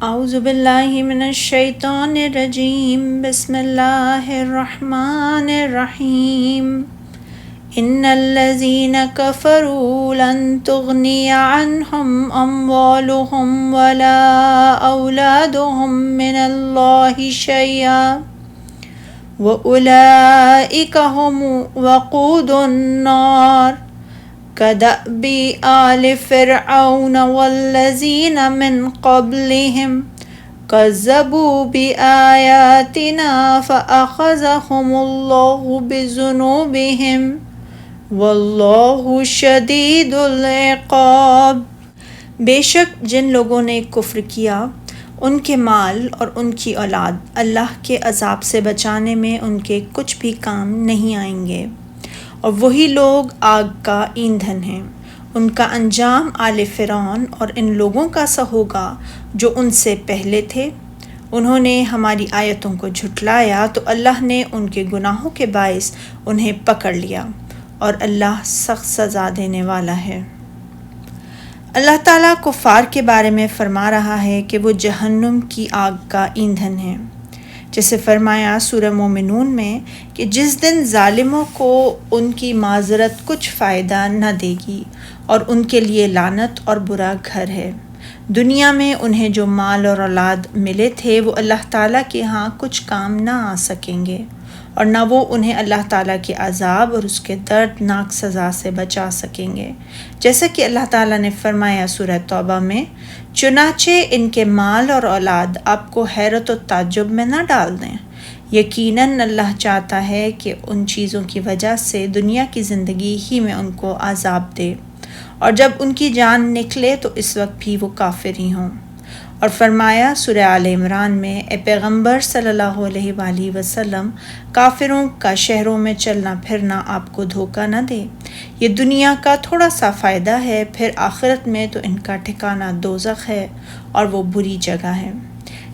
اعوذ باللہ من الشیطان الرجیم بسم اللہ الرحمن الرحیم ان الذین کفروا لن تغنی عنہم اموالہم ولا اولادہم من اللہ شیئا وَأُولَئِكَ هُمْ وَقُودُ النَّارِ كَدَأْبِ آلِ فِرْعَوْنَ وَالَّذِينَ مِنْ قَبْلِهِمْ كَذَّبُوا بِآيَاتِنَا فَأَخَذَهُمُ اللَّهُ بِذُنُوبِهِمْ وَاللَّهُ شَدِيدُ الْعِقَابِ۔ بے شک جن لوگوں نے کفر کیا ان کے مال اور ان کی اولاد اللہ کے عذاب سے بچانے میں ان کے کچھ بھی کام نہیں آئیں گے، اور وہی لوگ آگ کا ایندھن ہیں۔ ان کا انجام آل فرعون اور ان لوگوں کا سا ہوگا جو ان سے پہلے تھے۔ انہوں نے ہماری آیتوں کو جھٹلایا تو اللہ نے ان کے گناہوں کے باعث انہیں پکڑ لیا، اور اللہ سخت سزا دینے والا ہے۔ اللہ تعالیٰ کفار کے بارے میں فرما رہا ہے کہ وہ جہنم کی آگ کا ایندھن ہے، جیسے فرمایا سورہ مومنون میں کہ جس دن ظالموں کو ان کی معذرت کچھ فائدہ نہ دے گی، اور ان کے لیے لعنت اور برا گھر ہے۔ دنیا میں انہیں جو مال اور اولاد ملے تھے وہ اللہ تعالیٰ کے ہاں کچھ کام نہ آ سکیں گے، اور نہ وہ انہیں اللہ تعالیٰ کے عذاب اور اس کے دردناک سزا سے بچا سکیں گے، جیسا کہ اللہ تعالیٰ نے فرمایا سورہ توبہ میں، چنانچہ ان کے مال اور اولاد آپ کو حیرت و تعجب میں نہ ڈال دیں۔ یقیناً اللہ چاہتا ہے کہ ان چیزوں کی وجہ سے دنیا کی زندگی ہی میں ان کو عذاب دے، اور جب ان کی جان نکلے تو اس وقت بھی وہ کافر ہی ہوں۔ اور فرمایا سورہ آل عمران میں، اے پیغمبر صلی اللہ علیہ وآلہ وسلم، کافروں کا شہروں میں چلنا پھرنا آپ کو دھوکہ نہ دے، یہ دنیا کا تھوڑا سا فائدہ ہے، پھر آخرت میں تو ان کا ٹھکانہ دوزخ ہے اور وہ بری جگہ ہے۔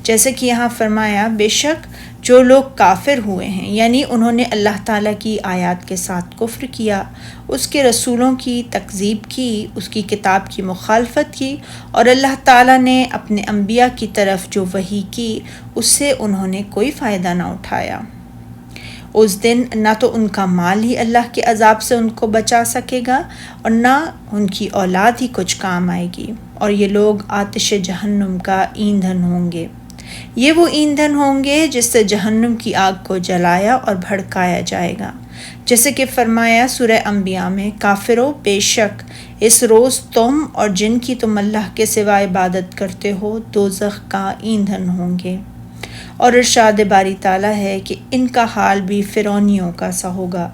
جیسے کہ یہاں فرمایا، بے شک جو لوگ کافر ہوئے ہیں، یعنی انہوں نے اللہ تعالیٰ کی آیات کے ساتھ کفر کیا، اس کے رسولوں کی تکذیب کی، اس کی کتاب کی مخالفت کی، اور اللہ تعالیٰ نے اپنے انبیاء کی طرف جو وحی کی اس سے انہوں نے کوئی فائدہ نہ اٹھایا، اس دن نہ تو ان کا مال ہی اللہ کے عذاب سے ان کو بچا سکے گا، اور نہ ان کی اولاد ہی کچھ کام آئے گی، اور یہ لوگ آتش جہنم کا ایندھن ہوں گے۔ یہ وہ ایندھن ہوں گے جس سے جہنم کی آگ کو جلایا اور بھڑکایا جائے گا، جیسے کہ فرمایا سورہ انبیاء میں، کافرو بے شک اس روز تم اور جن کی تم اللہ کے سوا عبادت کرتے ہو دوزخ کا ایندھن ہوں گے۔ اور ارشاد باری تعالیٰ ہے کہ ان کا حال بھی فرعونیوں کا سا ہوگا۔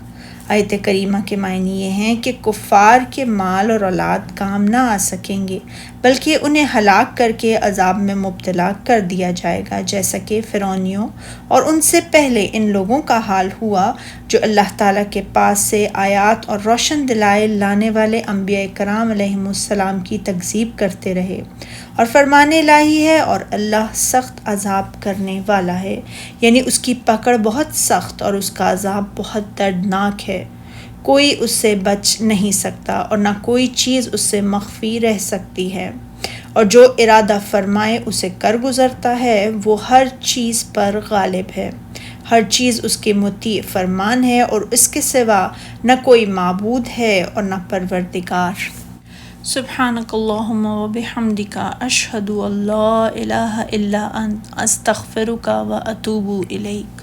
آیت کریمہ کے معنی یہ ہیں کہ کفار کے مال اور اولاد کام نہ آ سکیں گے، بلکہ انہیں ہلاک کر کے عذاب میں مبتلا کر دیا جائے گا، جیسا کہ فرعونیوں اور ان سے پہلے ان لوگوں کا حال ہوا جو اللہ تعالیٰ کے پاس سے آیات اور روشن دلائل لانے والے انبیاء کرام علیہم السلام کی تکذیب کرتے رہے۔ اور فرمان الہی ہے، اور اللہ سخت عذاب کرنے والا ہے، یعنی اس کی پکڑ بہت سخت اور اس کا عذاب بہت دردناک ہے۔ کوئی اس سے بچ نہیں سکتا، اور نہ کوئی چیز اس سے مخفی رہ سکتی ہے، اور جو ارادہ فرمائے اسے کر گزرتا ہے، وہ ہر چیز پر غالب ہے، ہر چیز اس کے مطیع فرمان ہے، اور اس کے سوا نہ کوئی معبود ہے اور نہ پروردگار۔ سبحانک اللہم و بحمدک، اشہد ان لا الہ الا انت، استغفرک و اتوب الیک۔